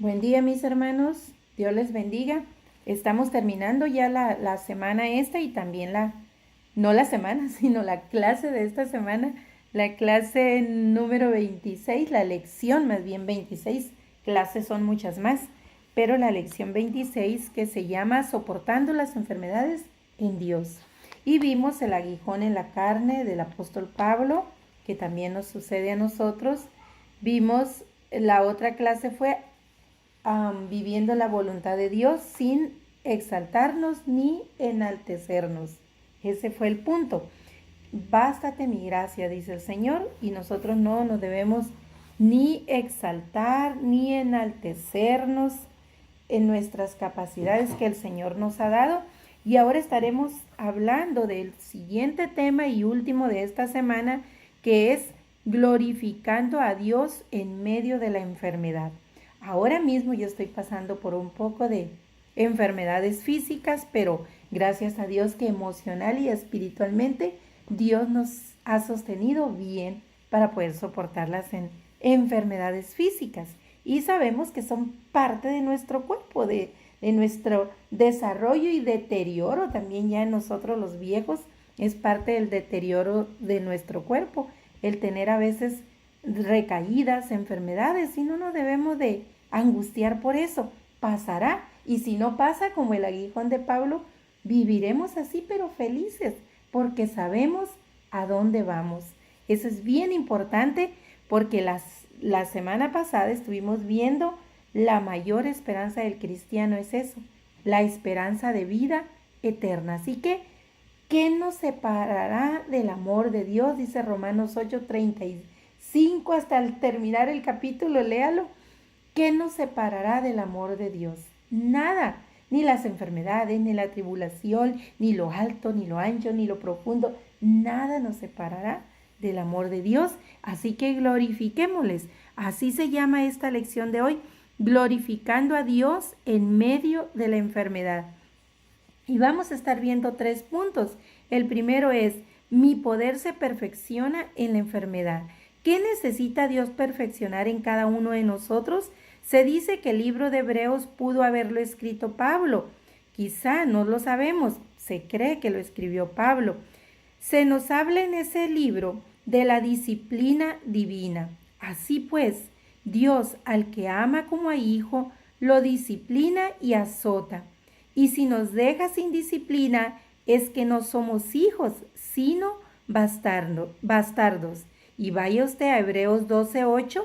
Buen día, mis hermanos. Dios les bendiga. Estamos terminando ya la semana esta y también no la semana, sino la clase de esta semana, la clase número 26, la lección más bien 26. Clases son muchas más, pero la lección 26 que se llama Soportando las enfermedades en Dios. Y vimos el aguijón en la carne del apóstol Pablo, que también nos sucede a nosotros. Vimos, la otra clase fue viviendo la voluntad de Dios sin exaltarnos ni enaltecernos. Ese fue el punto. Bástate mi gracia, dice el Señor, y nosotros no nos debemos ni exaltar ni enaltecernos en nuestras capacidades que el Señor nos ha dado. Y ahora estaremos hablando del siguiente tema y último de esta semana, que es glorificando a Dios en medio de la enfermedad. Ahora mismo yo estoy pasando por un poco de enfermedades físicas, pero gracias a Dios que emocional y espiritualmente Dios nos ha sostenido bien para poder soportar las enfermedades físicas. Y sabemos que son parte de nuestro cuerpo, de nuestro desarrollo y deterioro. También ya en nosotros los viejos es parte del deterioro de nuestro cuerpo, el tener a veces recaídas, enfermedades, y no nos debemos de angustiar por eso. Pasará, y si no pasa, como el aguijón de Pablo, viviremos así pero felices, porque sabemos a dónde vamos. Eso es bien importante, porque la semana pasada estuvimos viendo la mayor esperanza del cristiano es eso, la esperanza de vida eterna. Así que, ¿qué nos separará del amor de Dios? Dice Romanos 8:35 hasta el terminar el capítulo, léalo. ¿Qué nos separará del amor de Dios? Nada, ni las enfermedades, ni la tribulación, ni lo alto, ni lo ancho, ni lo profundo. Nada nos separará del amor de Dios. Así que glorifiquémosles. Así se llama esta lección de hoy, glorificando a Dios en medio de la enfermedad. Y vamos a estar viendo 3 puntos. El primero es, mi poder se perfecciona en la enfermedad. ¿Qué necesita Dios perfeccionar en cada uno de nosotros? Se dice que el libro de Hebreos pudo haberlo escrito Pablo. Quizá no lo sabemos, se cree que lo escribió Pablo. Se nos habla en ese libro de la disciplina divina. Así pues, Dios al que ama como a hijo, lo disciplina y azota. Y si nos deja sin disciplina, es que no somos hijos, sino bastardos. Y vaya usted a Hebreos 12:8,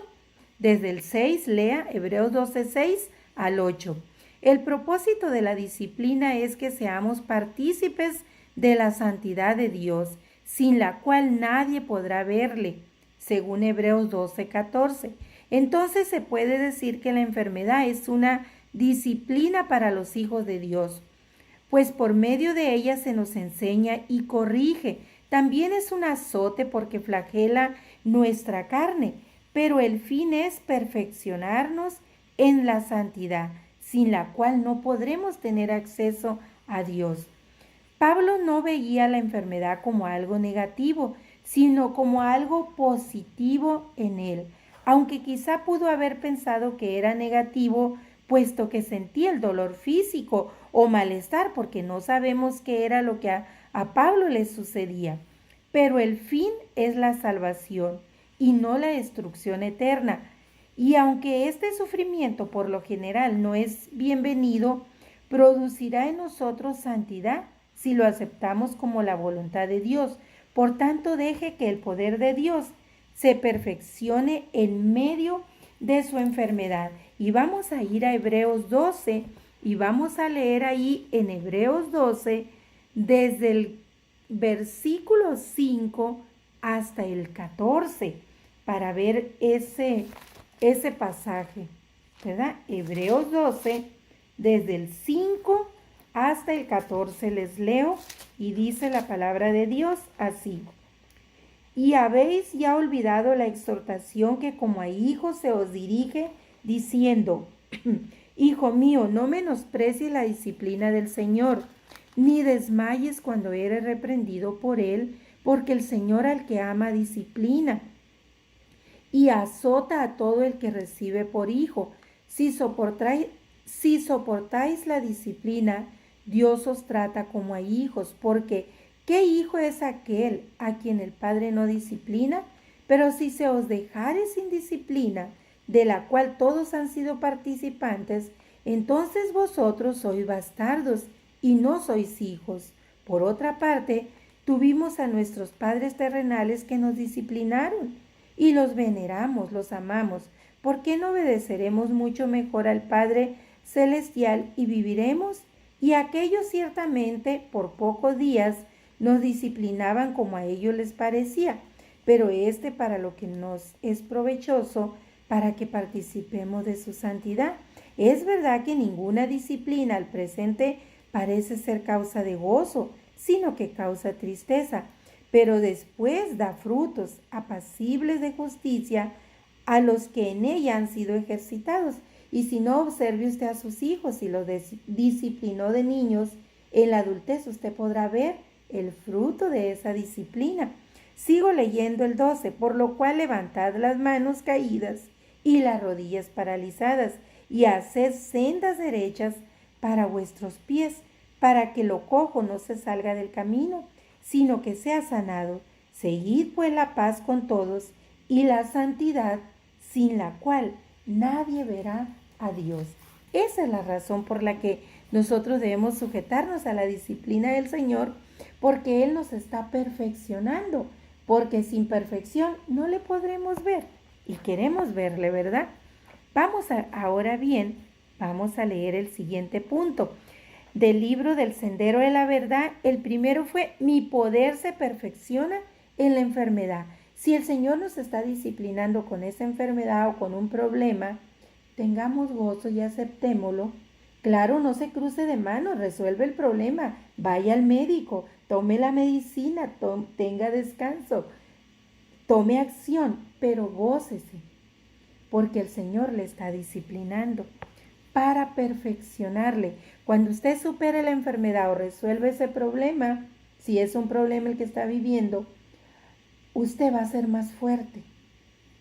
desde el 6, lea Hebreos 12:6 al 8. El propósito de la disciplina es que seamos partícipes de la santidad de Dios, sin la cual nadie podrá verle, según Hebreos 12:14. Entonces se puede decir que la enfermedad es una disciplina para los hijos de Dios, pues por medio de ella se nos enseña y corrige. También es un azote porque flagela nuestra carne, pero el fin es perfeccionarnos en la santidad, sin la cual no podremos tener acceso a Dios. Pablo no veía la enfermedad como algo negativo, sino como algo positivo en él, aunque quizá pudo haber pensado que era negativo, puesto que sentía el dolor físico o malestar, porque no sabemos qué era lo que a Pablo le sucedía. Pero el fin es la salvación y no la destrucción eterna. Y aunque este sufrimiento por lo general no es bienvenido, producirá en nosotros santidad si lo aceptamos como la voluntad de Dios. Por tanto, deje que el poder de Dios se perfeccione en medio de su enfermedad. Y vamos a ir a Hebreos 12 y vamos a leer ahí en Hebreos 12 desde el versículo 5 hasta el 14 para ver ese pasaje, ¿verdad? Hebreos 12 desde el 5 hasta el 14 les leo y dice la palabra de Dios así. Y habéis ya olvidado la exhortación que como a hijos se os dirige, diciendo, Hijo mío, no menosprecies la disciplina del Señor, ni desmayes cuando eres reprendido por Él, porque el Señor al que ama disciplina y azota a todo el que recibe por hijo. Si soportáis la disciplina, Dios os trata como a hijos, porque ¿qué hijo es aquel a quien el Padre no disciplina? Pero si se os dejare sin disciplina, de la cual todos han sido participantes, entonces vosotros sois bastardos y no sois hijos. Por otra parte, tuvimos a nuestros padres terrenales que nos disciplinaron y los veneramos, los amamos. ¿Por qué no obedeceremos mucho mejor al Padre Celestial y viviremos? Y aquellos ciertamente por pocos días nos disciplinaban como a ellos les parecía, pero para lo que nos es provechoso, para que participemos de su santidad. Es verdad que ninguna disciplina al presente parece ser causa de gozo, sino que causa tristeza, pero después da frutos apacibles de justicia a los que en ella han sido ejercitados. Y si no, observe usted a sus hijos, si los disciplinó de niños, en la adultez usted podrá ver el fruto de esa disciplina. Sigo leyendo el 12, por lo cual levantad las manos caídas y las rodillas paralizadas, y haced sendas derechas para vuestros pies, para que lo cojo no se salga del camino, sino que sea sanado. Seguid pues la paz con todos y la santidad, sin la cual nadie verá a Dios. Esa es la razón por la que nosotros debemos sujetarnos a la disciplina del Señor, porque Él nos está perfeccionando, porque sin perfección no le podremos ver y queremos verle, ¿verdad? Ahora bien, vamos a leer el siguiente punto. Del libro del Sendero de la Verdad, el primero fue: mi poder se perfecciona en la enfermedad. Si el Señor nos está disciplinando con esa enfermedad o con un problema, tengamos gozo y aceptémoslo. Claro, no se cruce de manos, resuelve el problema, vaya al médico, tome la medicina, tenga descanso, tome acción, pero gócese, porque el Señor le está disciplinando para perfeccionarle. Cuando usted supere la enfermedad o resuelve ese problema, si es un problema el que está viviendo, usted va a ser más fuerte,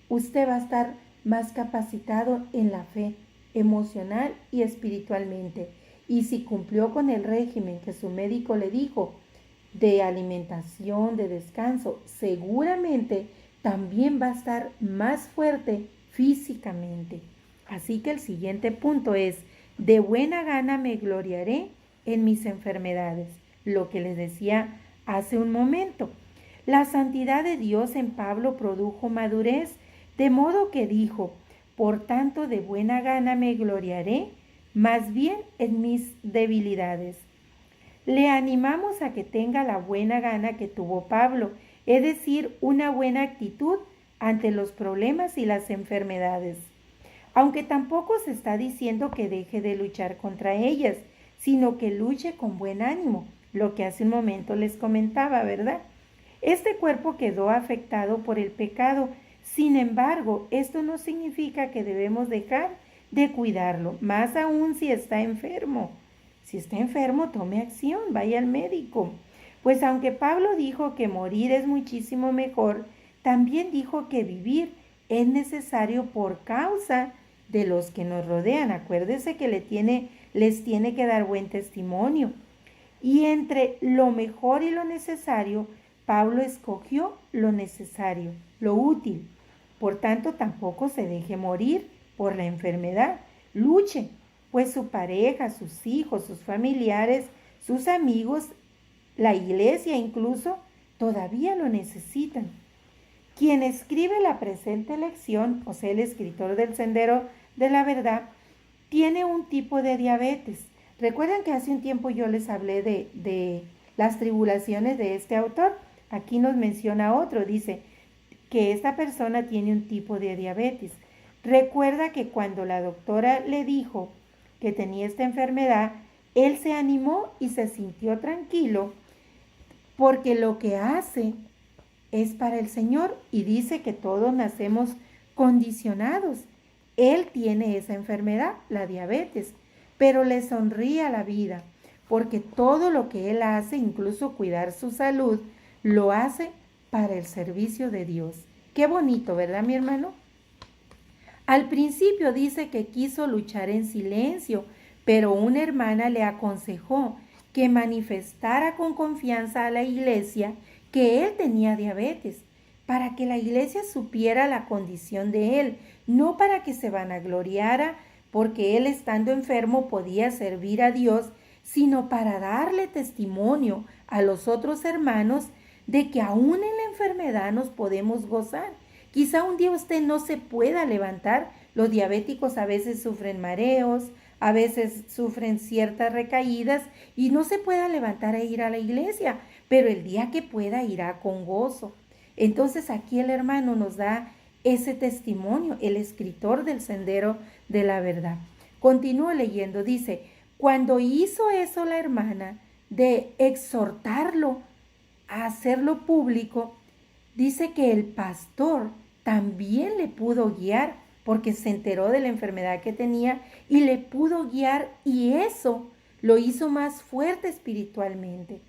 usted va a estar más capacitado en la fe, emocional y espiritualmente. Y si cumplió con el régimen que su médico le dijo de alimentación, de descanso, seguramente también va a estar más fuerte físicamente. Así que el siguiente punto es: de buena gana me gloriaré en mis enfermedades. Lo que les decía hace un momento. La santidad de Dios en Pablo produjo madurez, de modo que dijo: por tanto, de buena gana me gloriaré, más bien en mis debilidades. Le animamos a que tenga la buena gana que tuvo Pablo, es decir, una buena actitud ante los problemas y las enfermedades. Aunque tampoco se está diciendo que deje de luchar contra ellas, sino que luche con buen ánimo, lo que hace un momento les comentaba, ¿verdad? Este cuerpo quedó afectado por el pecado. Sin embargo, esto no significa que debemos dejar de cuidarlo, más aún si está enfermo. Si está enfermo, tome acción, vaya al médico. Pues aunque Pablo dijo que morir es muchísimo mejor, también dijo que vivir es necesario por causa de los que nos rodean. Acuérdese que les tiene que dar buen testimonio. Y entre lo mejor y lo necesario, Pablo escogió lo necesario, lo útil. Por tanto, tampoco se deje morir por la enfermedad. Luche, pues su pareja, sus hijos, sus familiares, sus amigos, la iglesia incluso, todavía lo necesitan. Quien escribe la presente lección, o sea, el escritor del Sendero de la Verdad, tiene un tipo de diabetes. Recuerdan que hace un tiempo yo les hablé de las tribulaciones de este autor. Aquí nos menciona otro, dice que esta persona tiene un tipo de diabetes. Recuerda que cuando la doctora le dijo que tenía esta enfermedad, él se animó y se sintió tranquilo porque lo que hace es para el Señor y dice que todos nacemos condicionados. Él tiene esa enfermedad, la diabetes, pero le sonríe a la vida porque todo lo que él hace, incluso cuidar su salud, lo hace para el servicio de Dios. Qué bonito, ¿verdad, mi hermano? Al principio dice que quiso luchar en silencio, pero una hermana le aconsejó que manifestara con confianza a la iglesia que él tenía diabetes, para que la iglesia supiera la condición de él, no para que se vanagloriara porque él estando enfermo podía servir a Dios, sino para darle testimonio a los otros hermanos de que aún en la enfermedad nos podemos gozar. Quizá un día usted no se pueda levantar. Los diabéticos a veces sufren mareos, a veces sufren ciertas recaídas y no se pueda levantar e ir a la iglesia, pero el día que pueda irá con gozo. Entonces aquí el hermano nos da ese testimonio, el escritor del Sendero de la Verdad. Continúo leyendo, dice, cuando hizo eso la hermana de exhortarlo a hacerlo público, dice que el pastor también le pudo guiar porque se enteró de la enfermedad que tenía y le pudo guiar, y eso lo hizo más fuerte espiritualmente.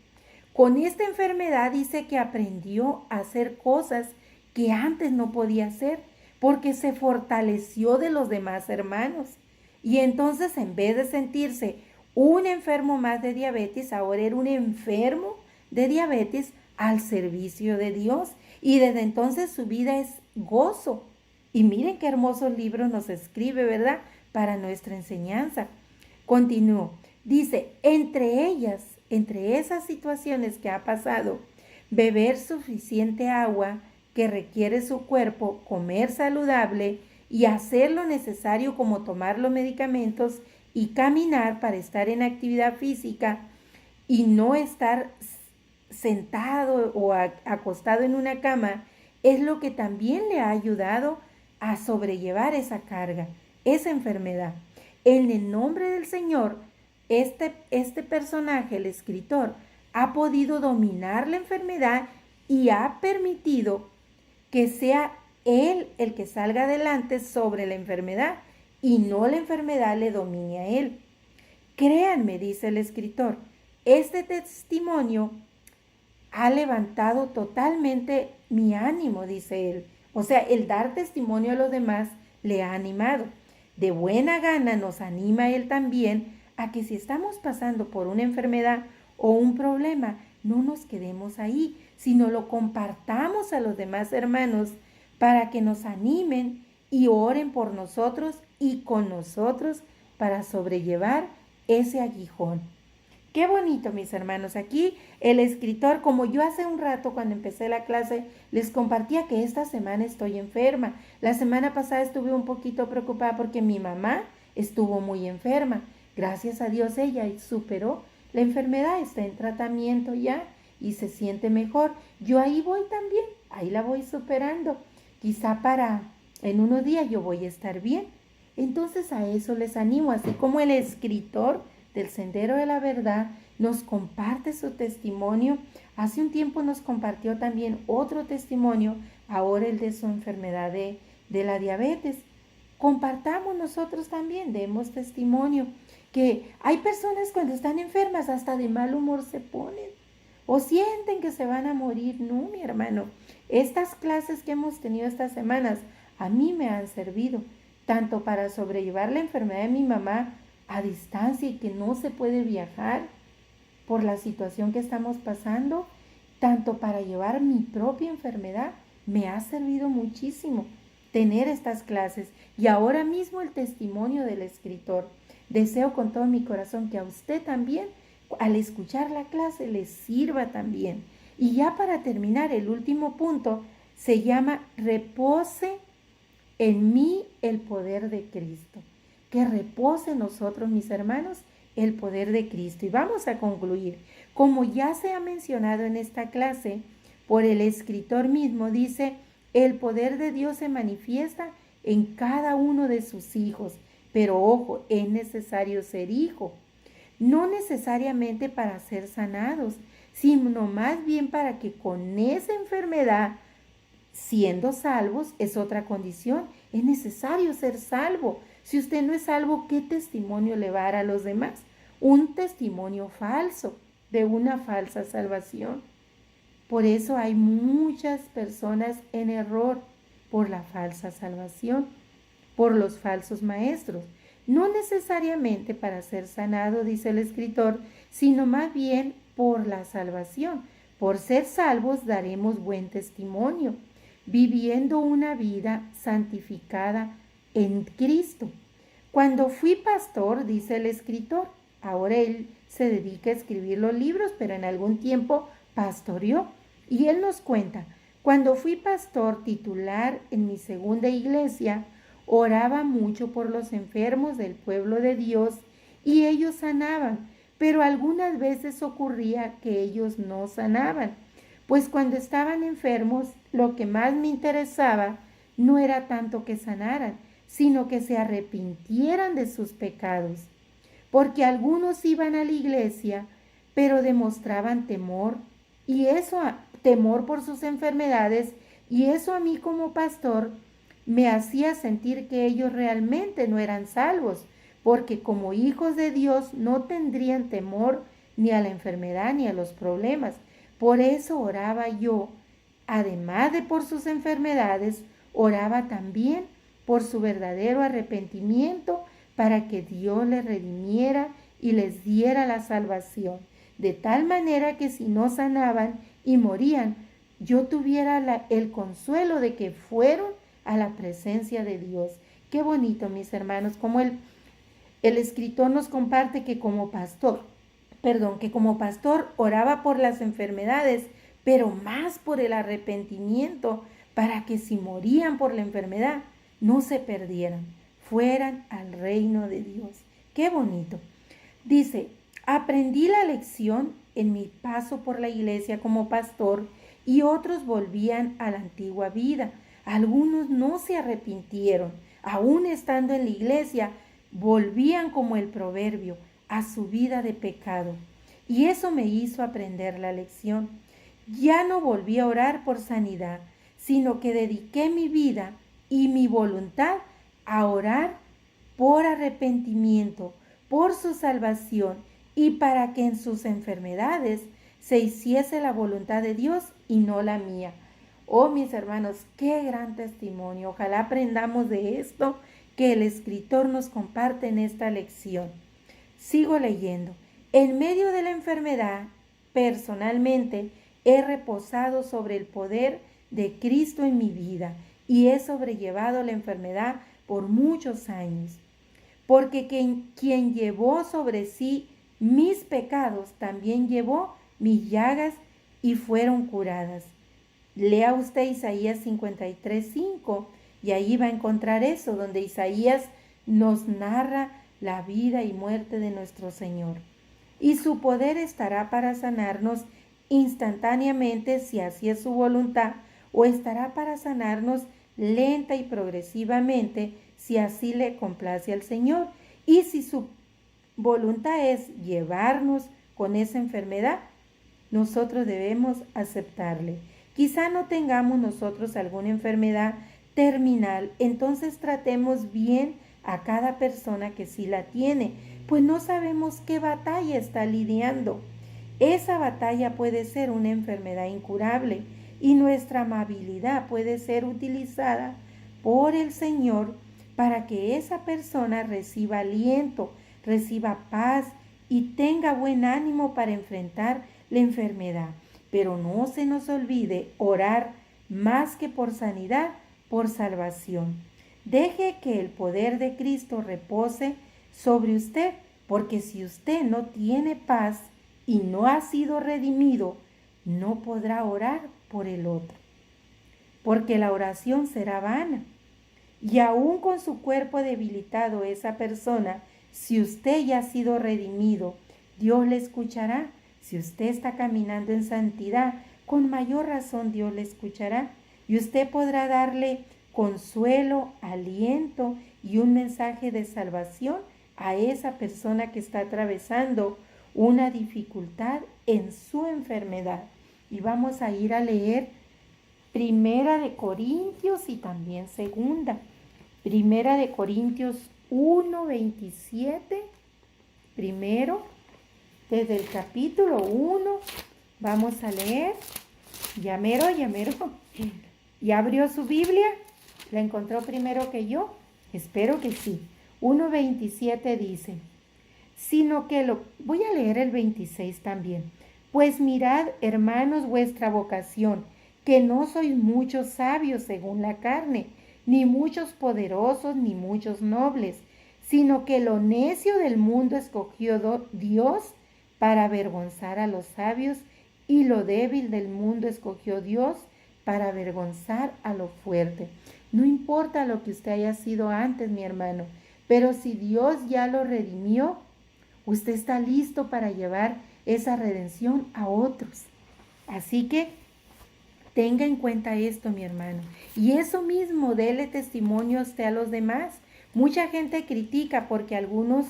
Con esta enfermedad dice que aprendió a hacer cosas que antes no podía hacer porque se fortaleció de los demás hermanos. Y entonces, en vez de sentirse un enfermo más de diabetes, ahora era un enfermo de diabetes al servicio de Dios. Y desde entonces su vida es gozo. Y miren qué hermosos libros nos escribe, ¿verdad? Para nuestra enseñanza. Continúo. Dice, entre esas situaciones que ha pasado, beber suficiente agua que requiere su cuerpo, comer saludable y hacer lo necesario como tomar los medicamentos y caminar para estar en actividad física y no estar sentado o acostado en una cama, es lo que también le ha ayudado a sobrellevar esa carga, esa enfermedad. En el nombre del Señor, este personaje, el escritor, ha podido dominar la enfermedad y ha permitido que sea él el que salga adelante sobre la enfermedad y no la enfermedad le domine a él. Créanme, dice el escritor, este testimonio ha levantado totalmente mi ánimo, dice él. O sea, el dar testimonio a los demás le ha animado. De buena gana nos anima él también a que si estamos pasando por una enfermedad o un problema, no nos quedemos ahí, sino lo compartamos a los demás hermanos para que nos animen y oren por nosotros y con nosotros para sobrellevar ese aguijón. Qué bonito, mis hermanos. Aquí el escritor, como yo hace un rato cuando empecé la clase, les compartía que esta semana estoy enferma. La semana pasada estuve un poquito preocupada porque mi mamá estuvo muy enferma. Gracias a Dios ella superó la enfermedad, está en tratamiento ya y se siente mejor. Yo ahí voy también, ahí la voy superando. Quizá en unos días yo voy a estar bien. Entonces a eso les animo, así como el escritor del Sendero de la Verdad nos comparte su testimonio. Hace un tiempo nos compartió también otro testimonio, ahora el de su enfermedad de la diabetes. Compartamos nosotros también, demos testimonio, que hay personas cuando están enfermas hasta de mal humor se ponen o sienten que se van a morir. No, mi hermano, estas clases que hemos tenido estas semanas a mí me han servido tanto para sobrellevar la enfermedad de mi mamá a distancia y que no se puede viajar por la situación que estamos pasando, tanto para llevar mi propia enfermedad. Me ha servido muchísimo tener estas clases y ahora mismo el testimonio del escritor. Deseo con todo mi corazón que a usted también, al escuchar la clase, le sirva también. Y ya para terminar, el último punto se llama repose en mí el poder de Cristo. Que repose en nosotros, mis hermanos, el poder de Cristo. Y vamos a concluir. Como ya se ha mencionado en esta clase, por el escritor mismo, dice, el poder de Dios se manifiesta en cada uno de sus hijos. Pero ojo, es necesario ser hijo. No necesariamente para ser sanados, sino más bien para que con esa enfermedad, siendo salvos, es otra condición. Es necesario ser salvo. Si usted no es salvo, ¿qué testimonio le va a dar a los demás? Un testimonio falso de una falsa salvación. Por eso hay muchas personas en error por la falsa salvación. por los falsos maestros. No necesariamente para ser sanado, dice el escritor, sino más bien por la salvación. Por ser salvos daremos buen testimonio, viviendo una vida santificada en Cristo. Cuando fui pastor, dice el escritor, ahora él se dedica a escribir los libros, pero en algún tiempo pastoreó. Y él nos cuenta, cuando fui pastor titular en mi segunda iglesia, oraba mucho por los enfermos del pueblo de Dios y ellos sanaban, pero algunas veces ocurría que ellos no sanaban, pues cuando estaban enfermos lo que más me interesaba no era tanto que sanaran, sino que se arrepintieran de sus pecados, porque algunos iban a la iglesia, pero demostraban temor, y eso, temor por sus enfermedades, y eso a mí como pastor me hacía sentir que ellos realmente no eran salvos, porque como hijos de Dios no tendrían temor ni a la enfermedad ni a los problemas. Por eso oraba yo, además de por sus enfermedades, oraba también por su verdadero arrepentimiento para que Dios les redimiera y les diera la salvación, de tal manera que si no sanaban y morían, yo tuviera el consuelo de que fueron a la presencia de Dios. Qué bonito, mis hermanos, como el escritor nos comparte que como pastor oraba por las enfermedades, pero más por el arrepentimiento, para que si morían por la enfermedad, no se perdieran, fueran al reino de Dios. Qué bonito. Dice, aprendí la lección en mi paso por la iglesia como pastor y otros volvían a la antigua vida. Algunos no se arrepintieron, aún estando en la iglesia, volvían como el proverbio a su vida de pecado. Y eso me hizo aprender la lección. Ya no volví a orar por sanidad, sino que dediqué mi vida y mi voluntad a orar por arrepentimiento, por su salvación y para que en sus enfermedades se hiciese la voluntad de Dios y no la mía. Oh, mis hermanos, qué gran testimonio. Ojalá aprendamos de esto que el escritor nos comparte en esta lección. Sigo leyendo. En medio de la enfermedad, personalmente, he reposado sobre el poder de Cristo en mi vida y he sobrellevado la enfermedad por muchos años. Porque quien llevó sobre sí mis pecados, también llevó mis llagas y fueron curadas. Lea usted Isaías 53:5 y ahí va a encontrar eso, donde Isaías nos narra la vida y muerte de nuestro Señor. Y su poder estará para sanarnos instantáneamente si así es su voluntad, o estará para sanarnos lenta y progresivamente si así le complace al Señor. Y si su voluntad es llevarnos con esa enfermedad, nosotros debemos aceptarle. Quizá no tengamos nosotros alguna enfermedad terminal, entonces tratemos bien a cada persona que sí la tiene, pues no sabemos qué batalla está lidiando. Esa batalla puede ser una enfermedad incurable y nuestra amabilidad puede ser utilizada por el Señor para que esa persona reciba aliento, reciba paz y tenga buen ánimo para enfrentar la enfermedad. Pero no se nos olvide orar más que por sanidad, por salvación. Deje que el poder de Cristo repose sobre usted, porque si usted no tiene paz y no ha sido redimido, no podrá orar por el otro, porque la oración será vana. Y aún con su cuerpo debilitado, esa persona, si usted ya ha sido redimido, Dios le escuchará. Si usted está caminando en santidad, con mayor razón Dios le escuchará y usted podrá darle consuelo, aliento y un mensaje de salvación a esa persona que está atravesando una dificultad en su enfermedad. Y vamos a ir a leer Primera de Corintios y también Segunda. Primera de Corintios 1:27. Primero, desde el capítulo 1, vamos a leer. Ya mero. ¿Ya abrió su Biblia? ¿La encontró primero que yo? Espero que sí. 1:27 dice, sino que voy a leer el 26 también. Pues mirad, hermanos, vuestra vocación, que no sois muchos sabios según la carne, ni muchos poderosos, ni muchos nobles, sino que lo necio del mundo escogió Dios para avergonzar a los sabios, y lo débil del mundo escogió Dios para avergonzar a lo fuerte. No importa lo que usted haya sido antes, mi hermano, pero si Dios ya lo redimió, usted está listo para llevar esa redención a otros. Así que tenga en cuenta esto, mi hermano. Y eso mismo, dele testimonio usted a los demás. Mucha gente critica porque algunos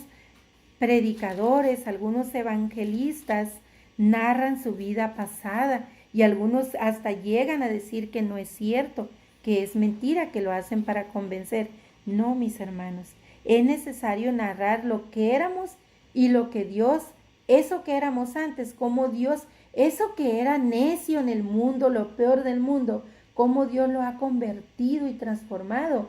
predicadores, algunos evangelistas narran su vida pasada y algunos hasta llegan a decir que no es cierto, que es mentira, que lo hacen para convencer. No, mis hermanos, es necesario narrar lo que éramos y lo que Dios, eso que éramos antes, como Dios, eso que era necio en el mundo, lo peor del mundo, cómo Dios lo ha convertido y transformado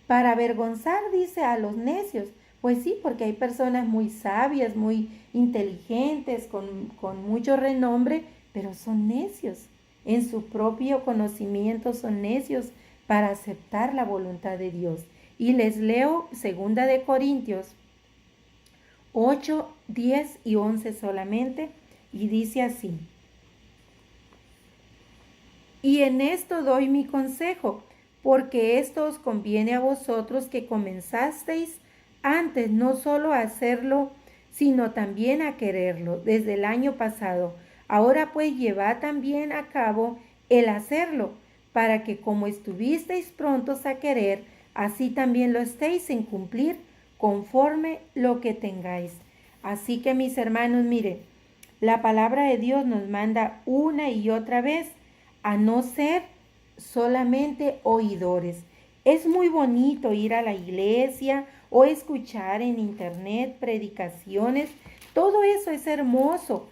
para avergonzar, dice, a los necios. Pues sí, porque hay personas muy sabias, muy inteligentes, con mucho renombre, pero son necios. En su propio conocimiento son necios para aceptar la voluntad de Dios. Y les leo 2 Corintios 8, 10 y 11 solamente, y dice así. Y en esto doy mi consejo, porque esto os conviene a vosotros que comenzasteis antes no solo a hacerlo, sino también a quererlo desde el año pasado. Ahora pues llevad también a cabo el hacerlo, para que como estuvisteis prontos a querer, así también lo estéis en cumplir conforme lo que tengáis. Así que mis hermanos, mire, la palabra de Dios nos manda una y otra vez a no ser solamente oidores. Es muy bonito ir a la iglesia o escuchar en internet predicaciones. Todo eso es hermoso,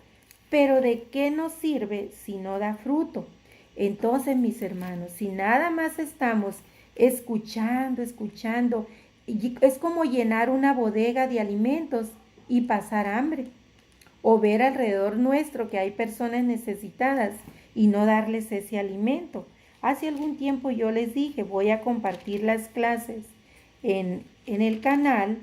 pero ¿de qué nos sirve si no da fruto? Entonces, mis hermanos, si nada más estamos escuchando, es como llenar una bodega de alimentos y pasar hambre, o ver alrededor nuestro que hay personas necesitadas y no darles ese alimento. Hace algún tiempo yo les dije, voy a compartir las clases en el canal.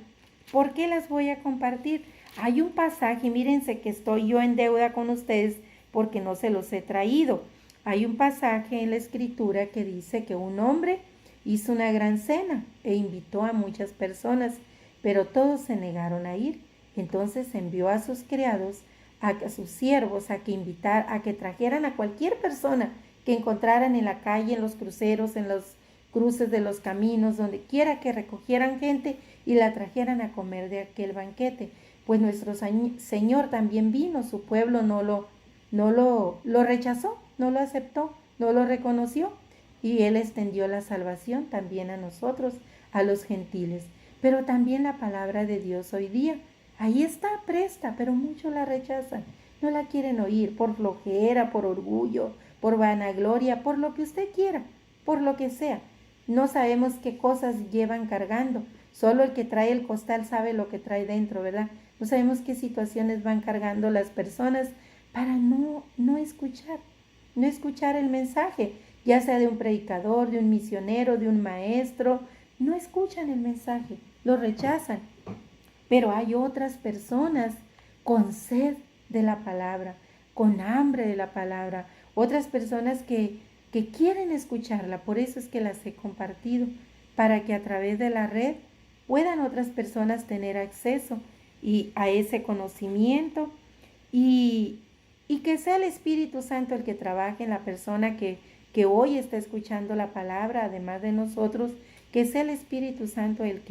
¿Por qué las voy a compartir? Hay un pasaje, mírense que estoy yo en deuda con ustedes porque no se los he traído. Hay un pasaje en la escritura que dice que un hombre hizo una gran cena e invitó a muchas personas, pero todos se negaron a ir. Entonces envió a sus criados, a sus siervos, a que trajeran a cualquier persona que encontraran en la calle, en los cruceros, en los cruces de los caminos, donde quiera, que recogieran gente y la trajeran a comer de aquel banquete. Pues nuestro Señor también vino, su pueblo no lo rechazó, no lo aceptó, no lo reconoció, y Él extendió la salvación también a nosotros, a los gentiles. Pero también la palabra de Dios hoy día, ahí está presta, pero muchos la rechazan, no la quieren oír por flojera, por orgullo, por vanagloria, por lo que usted quiera, por lo que sea. No sabemos qué cosas llevan cargando. Solo el que trae el costal sabe lo que trae dentro, ¿verdad? No sabemos qué situaciones van cargando las personas para no escuchar el mensaje, ya sea de un predicador, de un misionero, de un maestro. No escuchan el mensaje, lo rechazan. Pero hay otras personas con sed de la palabra, con hambre de la palabra, otras personas que quieren escucharla. Por eso es que las he compartido, para que a través de la red puedan otras personas tener acceso a ese conocimiento y que sea el Espíritu Santo el que trabaje en la persona que hoy está escuchando la palabra, además de nosotros, que sea el Espíritu Santo el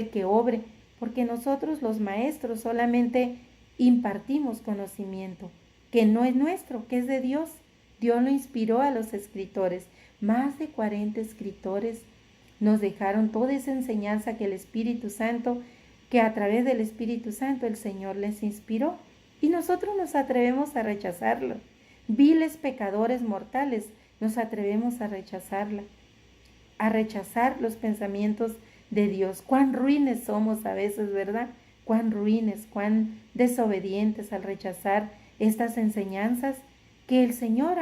que obre, porque nosotros los maestros solamente impartimos conocimiento, que no es nuestro, que es de Dios. Dios lo inspiró a los escritores. Más de 40 escritores nos dejaron toda esa enseñanza que el Espíritu Santo, que a través del Espíritu Santo el Señor les inspiró. Y nosotros nos atrevemos a rechazarlo. Viles pecadores mortales, nos atrevemos a rechazarla, a rechazar los pensamientos de Dios. Cuán ruines somos a veces, ¿verdad? Cuán ruines, cuán desobedientes al rechazar estas enseñanzas que el Señor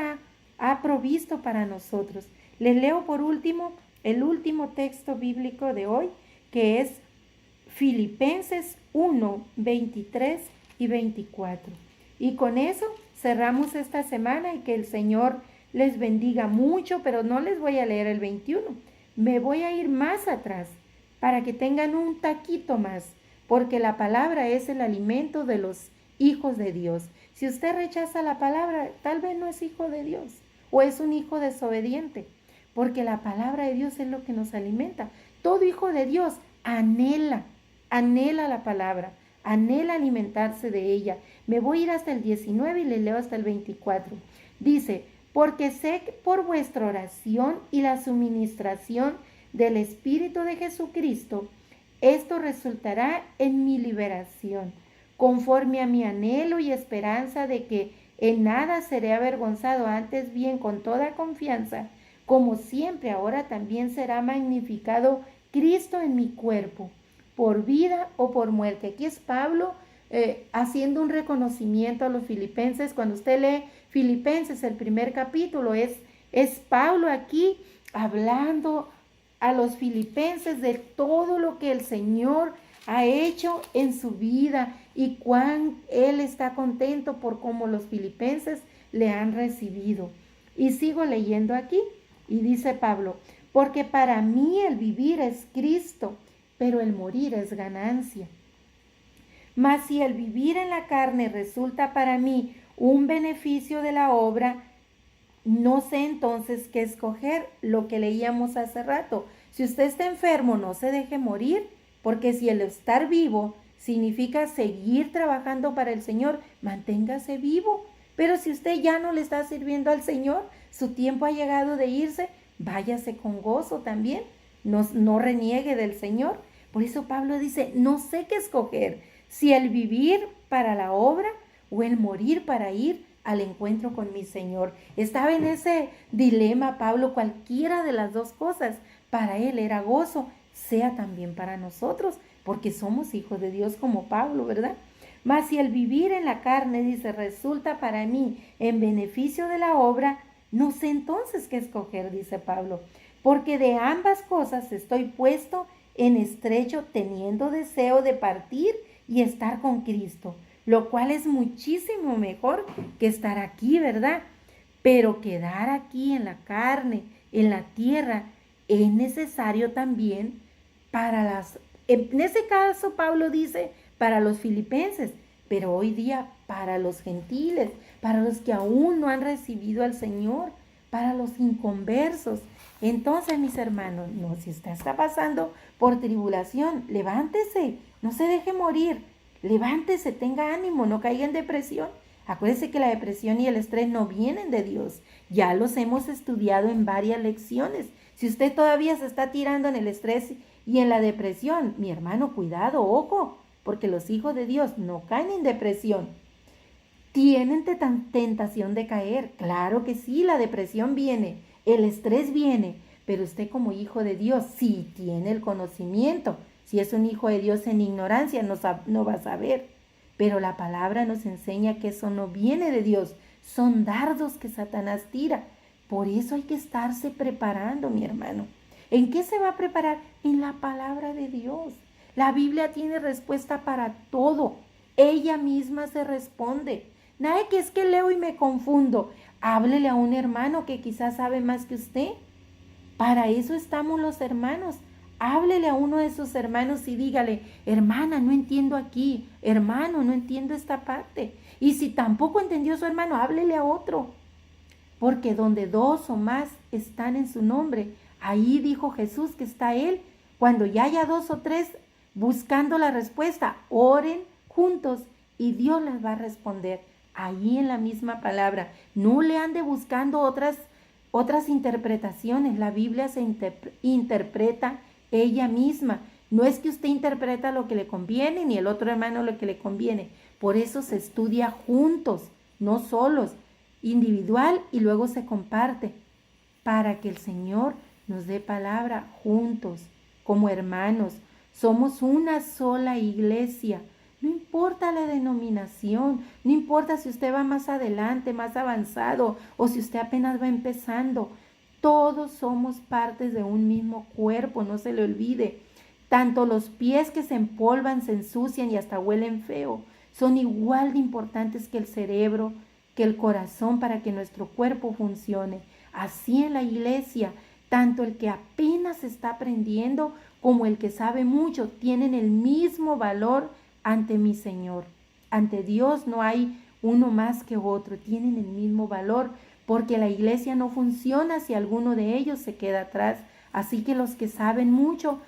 ha provisto para nosotros. Les leo por último el último texto bíblico de hoy, que es Filipenses 1, 23 y 24. Y con eso cerramos esta semana y que el Señor les bendiga mucho, pero no les voy a leer el 21. Me voy a ir más atrás para que tengan un taquito más, porque la palabra es el alimento de los hijos de Dios. Si usted rechaza la palabra, tal vez no es hijo de Dios o es un hijo desobediente, porque la palabra de Dios es lo que nos alimenta. Todo hijo de Dios anhela la palabra, anhela alimentarse de ella. Me voy a ir hasta el 19 y le leo hasta el 24. Dice, porque sé que por vuestra oración y la suministración del Espíritu de Jesucristo, esto resultará en mi liberación, conforme a mi anhelo y esperanza de que en nada seré avergonzado, antes bien con toda confianza, como siempre ahora también será magnificado Cristo en mi cuerpo, por vida o por muerte. Aquí es Pablo haciendo un reconocimiento a los filipenses. Cuando usted lee Filipenses, el primer capítulo, es Pablo aquí hablando a los filipenses de todo lo que el Señor ha hecho en su vida y cuán él está contento por cómo los filipenses le han recibido. Y sigo leyendo aquí y dice Pablo, porque para mí el vivir es Cristo, pero el morir es ganancia. Mas si el vivir en la carne resulta para mí un beneficio de la obra, no sé entonces qué escoger, lo que leíamos hace rato. Si usted está enfermo, no se deje morir, porque si el estar vivo significa seguir trabajando para el Señor, manténgase vivo. Pero si usted ya no le está sirviendo al Señor, su tiempo ha llegado de irse, váyase con gozo también, no reniegue del Señor. Por eso Pablo dice, no sé qué escoger, si el vivir para la obra o el morir para ir al encuentro con mi Señor. Estaba en ese dilema Pablo, cualquiera de las dos cosas, para él era gozo, sea también para nosotros, porque somos hijos de Dios como Pablo, ¿verdad? Mas si el vivir en la carne, dice, resulta para mí en beneficio de la obra, no sé entonces qué escoger, dice Pablo, porque de ambas cosas estoy puesto en estrecho, teniendo deseo de partir y estar con Cristo, lo cual es muchísimo mejor que estar aquí, ¿verdad? Pero quedar aquí en la carne, en la tierra, es necesario también en ese caso Pablo dice, para los filipenses, pero hoy día para los gentiles, para los que aún no han recibido al Señor, para los inconversos. Entonces, mis hermanos, no, si usted está pasando por tribulación, levántese, no se deje morir, levántese, tenga ánimo, no caiga en depresión. Acuérdese que la depresión y el estrés no vienen de Dios. Ya los hemos estudiado en varias lecciones. Si usted todavía se está tirando en el estrés y en la depresión, mi hermano, cuidado, ojo, porque los hijos de Dios no caen en depresión. ¿Tienen tentación de caer? Claro que sí, la depresión viene, el estrés viene, pero usted como hijo de Dios sí tiene el conocimiento. Si es un hijo de Dios en ignorancia, no va a saber. Pero la palabra nos enseña que eso no viene de Dios, son dardos que Satanás tira. Por eso hay que estarse preparando, mi hermano. ¿En qué se va a preparar? En la palabra de Dios. La Biblia tiene respuesta para todo. Ella misma se responde. Nada que es que leo y me confundo. Háblele a un hermano que quizás sabe más que usted. Para eso estamos los hermanos. Háblele a uno de sus hermanos y dígale, hermana, no entiendo aquí. Hermano, no entiendo esta parte. Y si tampoco entendió su hermano, háblele a otro. Porque donde dos o más están en su nombre, ahí dijo Jesús que está Él. Cuando ya haya dos o tres buscando la respuesta, oren juntos y Dios les va a responder. Ahí en la misma palabra. No le ande buscando otras interpretaciones. La Biblia se interpreta ella misma. No es que usted interpreta lo que le conviene ni el otro hermano lo que le conviene. Por eso se estudia juntos, no solos, individual y luego se comparte para que el Señor nos dé palabra juntos, como hermanos. Somos una sola iglesia. No importa la denominación, no importa si usted va más adelante, más avanzado o si usted apenas va empezando. Todos somos partes de un mismo cuerpo, no se le olvide. Tanto los pies que se empolvan, se ensucian y hasta huelen feo, son igual de importantes que el cerebro, que el corazón para que nuestro cuerpo funcione. Así en la iglesia, tanto el que apenas está aprendiendo como el que sabe mucho tienen el mismo valor ante mi Señor. Ante Dios no hay uno más que otro, tienen el mismo valor, porque la iglesia no funciona si alguno de ellos se queda atrás. Así que los que saben mucho,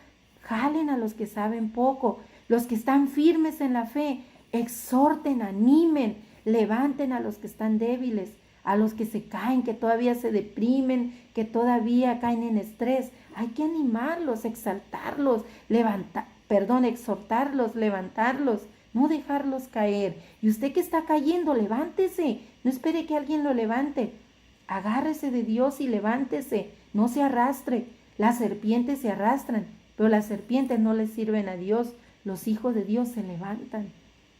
jalen a los que saben poco. Los que están firmes en la fe, exhorten, animen, levanten a los que están débiles, a los que se caen, que todavía se deprimen, que todavía caen en estrés. Hay que animarlos, exaltarlos, exhortarlos, levantarlos, no dejarlos caer. Y usted que está cayendo, levántese, no espere que alguien lo levante. Agárrese de Dios y levántese, no se arrastre. Las serpientes se arrastran, pero las serpientes no le sirven a Dios. Los hijos de Dios se levantan,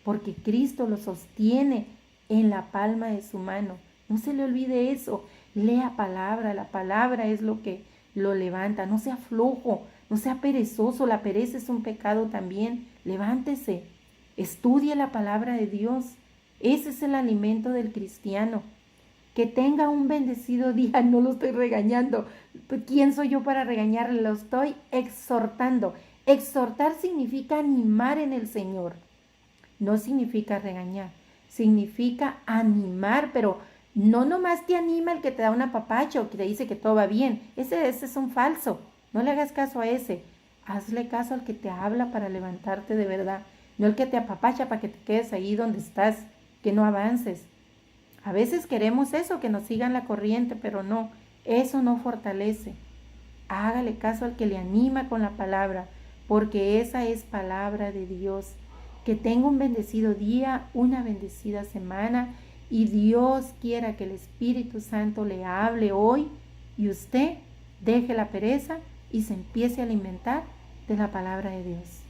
porque Cristo los sostiene en la palma de su mano. No se le olvide eso. Lea palabra, la palabra es lo que lo levanta. No sea flojo, no sea perezoso. La pereza es un pecado también. Levántese, estudie la palabra de Dios. Ese es el alimento del cristiano. Que tenga un bendecido día. No lo estoy regañando. ¿Quién soy yo para regañarle? Lo estoy exhortando. Exhortar significa animar en el Señor. No significa regañar. Significa animar, pero no nomás te anima el que te da un apapacho, que te dice que todo va bien. Ese es un falso. No le hagas caso a ese. Hazle caso al que te habla para levantarte de verdad. No el que te apapacha para que te quedes ahí donde estás, que no avances. A veces queremos eso, que nos sigan la corriente, pero no, eso no fortalece. Hágale caso al que le anima con la palabra, porque esa es palabra de Dios. Que tenga un bendecido día, una bendecida semana, y Dios quiera que el Espíritu Santo le hable hoy y usted deje la pereza y se empiece a alimentar de la palabra de Dios.